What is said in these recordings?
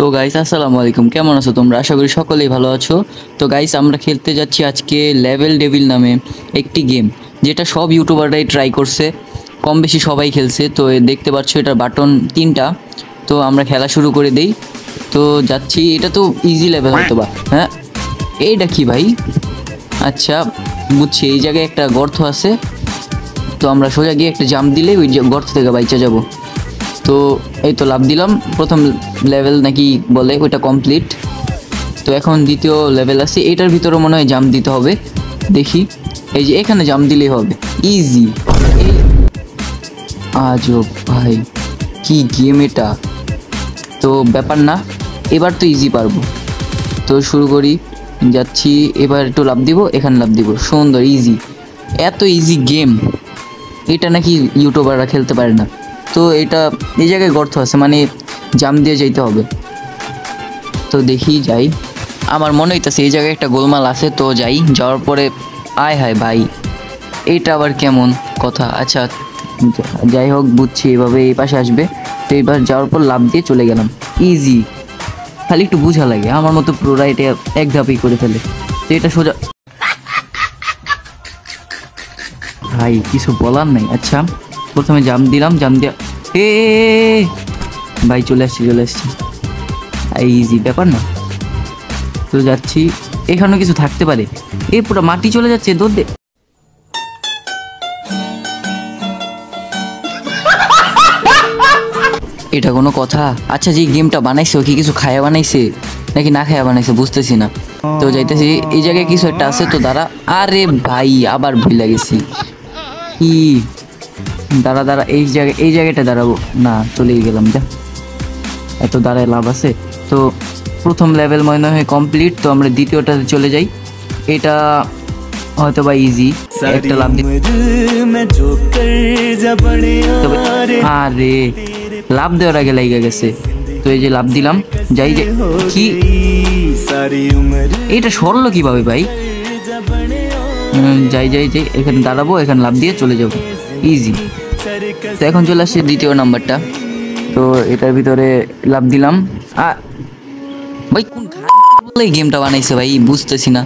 তো গাইস আসসালামু আলাইকুম, কেমন আছো তোমরা? আশা করি সকলেই ভালো আছো। তো গাইস আমরা খেলতে যাচ্ছি আজকে লেভেল ডেভিল নামে একটি গেম, যেটা সব ইউটিউবাররাই ট্রাই করছে, কম বেশি সবাই খেলছে। তো দেখতে পাচ্ছ এটার বাটন 3টা। তো আমরা খেলা শুরু করে দেই। তো যাচ্ছি, এটা তো ইজি লেভেল হয়তো বা। হ্যাঁ, এইটা কি ভাই? আচ্ছা বুঝছি, এই জায়গায় একটা গর্ত আছে। তো আমরা সোজা গিয়ে একটা জাম্প দিলে ওই গর্ত থেকে বাইচা যাব। তো এই তো লাভ দিলাম, প্রথম লেভেল নাকি বলে ওইটা কমপ্লিট। তো এখন দ্বিতীয় লেভেল আছে, এটার ভিতরে মনে হয় জাম্প দিতে হবে। দেখি, এই যে এখানে জাম্প দিলেই হবে, ইজি। এই আজব ভাই, কি গেম এটা! তো ব্যাপার না, এবার তো ইজি পারবো। তো শুরু করি, যাচ্ছি। এবার একটু লাভ দিব, এখানে লাভ দিব, সুন্দর ইজি। এত ইজি গেম, এটা নাকি ইউটিউবাররা খেলতে পারে না। তো এটা এই জায়গায় গর্ত আছে, মানে জাম দিয়ে যাইতে হবে। তো দেখি যাই, আমার মনে হইতেছে এই জায়গায় একটা গোলমাল আছে। তো যাই, যাওয়ার পরে আয় হায় ভাই, এইটা আবার কেমন কথা? আচ্ছা যাই হোক, বুঝছি এভাবে এই পাশে আসবে। তো এবার যাওয়ার পর লাভ দিয়ে চলে গেলাম, ইজি। খালি একটু বোঝা লাগে, আমার মতো পুরোটা এটা এক ধাপেই করে ফেলে। তো এটা সোজা, ভাই কিছু বলার নেই। আচ্ছা প্রথমে জাম্প দিলাম, জাম্প দিয়া এ ভাই চলে আসছি ইজি, ব্যাপার না। তো যাচ্ছি, এখানেও কিছু থাকতে পারে। পুরো মাটি চলে যাচ্ছে, দৌড় দে। এটা কোনো কথা? আচ্ছা যে গেমটা বানাইছে ও কি কিছু খায়া বানাইছে নাকি না খায়া বানাইছে বুঝতেছি না। তো যাইতেছি, এই জায়গায় কিছু একটা আছে। তো দাঁড়া, আরে ভাই আবার ভুলে গেছি। কি দাঁড়া, এই জায়গাটা দাঁড়াবো না, চলেই গেলাম। যা, এত দাঁড়ায় লাভ আছে? তো প্রথম লেভেল মনে হয় কমপ্লিট। তো আমরা দ্বিতীয়টাতে চলে যাই। এটা হয়তো বা ইজি, একটা লাভ দিই। আরে লাভ দেওয়ার আগে লাইগা গেছে। তো এই যে লাভ দিলাম, যাই যে কি এইটা সরলো কিভাবে ভাই? যাই এখানে দাঁড়াবো, এখানে লাভ দিয়ে চলে যাবো, ইজি। তো এখন চলে আসছে দ্বিতীয় নাম্বারটা। তো এটার ভিতরে লাভ দিলাম। ভাই কোন বলে গেমটা বানাইছে ভাই, বুঝতেছি না।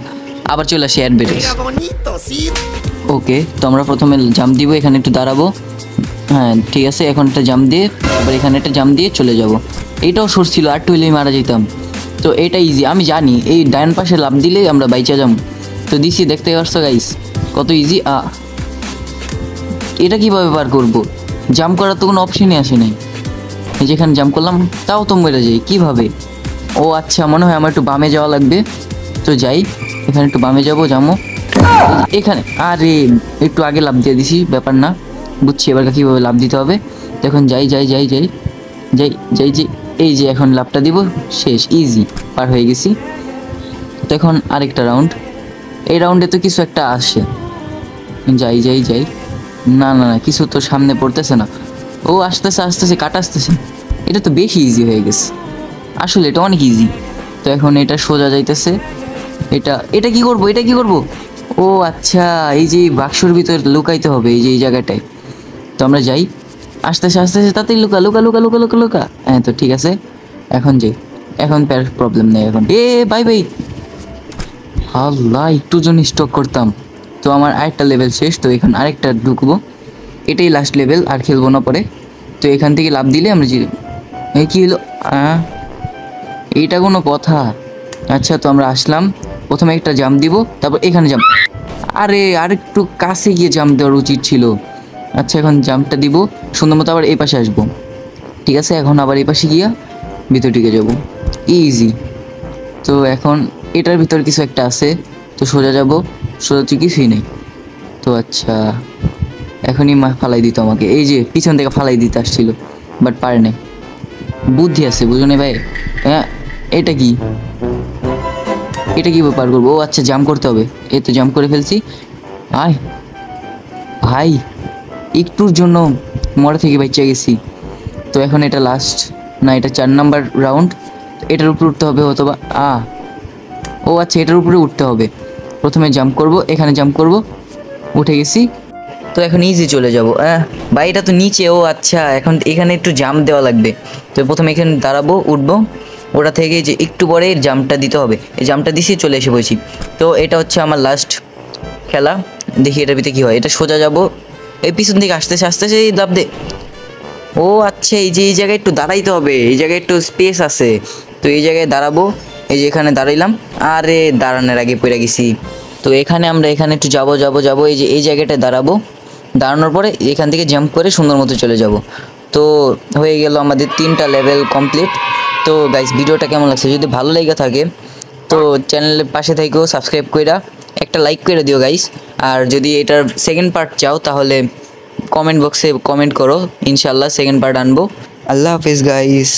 আবার চলে আসে অ্যাডভার্টাইজ। ওকে, তো আমরা প্রথমে জাম্প দিব, এখানে একটু দাঁড়াবো। হ্যাঁ ঠিক আছে, এখন একটা জাম্প দিয়ে আবার এখানে একটা জাম্প দিয়ে চলে যাব। এইটাও সোর্স ছিল, আর টুইলেই মারা যেতাম। তো এটা ইজি, আমি জানি এই ডান পাশে লাভ দিলে আমরা বাইচা যাবো। তো দিছি, দেখতে পারছো গাইস কত ইজি। এটা কিভাবে পার করবো? জাম্প করার তো কোনো অপশনই আসে নাই। যেখানে জাম্প করলাম তাও তো মরে যাই কিভাবে? ও আচ্ছা, মনে হয় আমার একটু বামে যাওয়া লাগবে। তো যাই, এখানে একটু বামে যাবো, এখানে। আরে একটু আগে লাভ দিয়ে দিছি, ব্যাপার না, বুঝছি এবার কীভাবে লাভ দিতে হবে। তো এখন যাই, এই যে এখন লাভটা দিব, শেষ, ইজি, পার হয়ে গেছি। তো এখন আরেকটা রাউন্ড, এই রাউন্ডে তো কিছু একটা আসে। যাই না, কিছু তো সামনে পড়তেছে না। ও আসতেছে, কাটা আসতেছে। এটা তো বেশি ইজি হয়ে গেছে, আসলে এটা অনেক ইজি। তো এখন এটা সোজা যাইতেছে। এটা কি করব? ও আচ্ছা, এই যে বাক্সর ভিতর লুকাইতে হবে, এই যে এই জায়গাটায়। তো আমরা যাই, আসতেছে, তাতেই লুকা। হ্যাঁ তো ঠিক আছে, এখন যাই। এখন প্রবলেম নেই এখন। ভাই আল্লাহ, একটু জন স্টক করতাম। তো আমার আরেকটা লেভেল শেষ। তো এখানে আরেকটা ঢুকবো, এটাই লাস্ট লেভেল, আর খেলবো না পরে। তো এখান থেকে লাভ দিলে আমরা কি হলো? এইটা কোনো কথা? আচ্ছা তো আমরা আসলাম, প্রথমে একটা জাম্প দিব, তারপর এখানে জাম্প। আরে আরেকটু কাছে গিয়ে জাম্প দেওয়ার উচিত ছিল। আচ্ছা এখন জাম্পটা দিব সুন্দর মতো, আবার এই পাশে আসবো। ঠিক আছে, এখন আবার এই পাশে গিয়া ভিতর ঢুকে যাব, ইজি। তো এখন এটার ভিতর কিছু একটা আছে। তো সোজা যাব, সোজা কিছুই নেই। তো আচ্ছা, এখনই ফালাই দিত আমাকে, এই যে পিছন থেকে ফালাই দিতে আসছিল, বাট পারে নাই। বুদ্ধি আছে, বুঝো না ভাই? হ্যাঁ, এটা কি পার করবো? ও আচ্ছা, জাম্প করতে হবে। এই তো জাম্প করে ফেলছি। ভাই একটুর জন্য মরা থেকে বাঁচিয়ে গেছি। তো এখন এটা লাস্ট, না এটা 4 নাম্বার রাউন্ড। এটার উপরে উঠতে হবে হয়তো বা। ও আচ্ছা, এটার উপরে উঠতে হবে। প্রথমে জাম্প করব, এখানে জাম্প করব, উঠে গেছি। তো এখন ইজি চলে যাব। ভাই এটা তো নিচে। ও আচ্ছা, এখন এখানে একটু জাম্প দেওয়া লাগবে। তো প্রথমে এখানে দাঁড়াবো, উঠবো, ওটা থেকে যে একটু পরে জাম্পটা দিতে হবে, এই জাম্পটা দিছি চলে এসে বসি। তো এটা হচ্ছে আমার লাস্ট খেলা, দেখি এটার ভিতরে কী হয়। এটা সোজা যাব, এই পিছন থেকে আসতেছে আসতেছে, এই লাভ দে। ও আচ্ছা, এই যে এই জায়গায় একটু দাঁড়াইতে হবে, এই জায়গায় একটু স্পেস আছে, তো এই জায়গায় দাঁড়াবো। এই যে এখানে দাঁড়াইলাম, আরে দাঁড়ানোর আগে পড়ে গেছি। তো এখানে আমরা এখানে একটু যাবো, এই যে এই জায়গাটায় দাঁড়াবো, দাঁড়ানোর পরে এখান থেকে জাম্প করে সুন্দর মতো চলে যাব। তো হয়ে গেল আমাদের 3টা লেভেল কমপ্লিট। তো গাইস ভিডিওটা কেমন লাগছে, যদি ভালো লেগে থাকে তো চ্যানেলের পাশে থেকেও সাবস্ক্রাইব কইরা একটা লাইক করে দিও গাইস। আর যদি এটার সেকেন্ড পার্ট চাও তাহলে কমেন্ট বক্সে কমেন্ট করো, ইনশাল্লাহ সেকেন্ড পার্ট আনবো। আল্লাহ হাফেজ গাইস।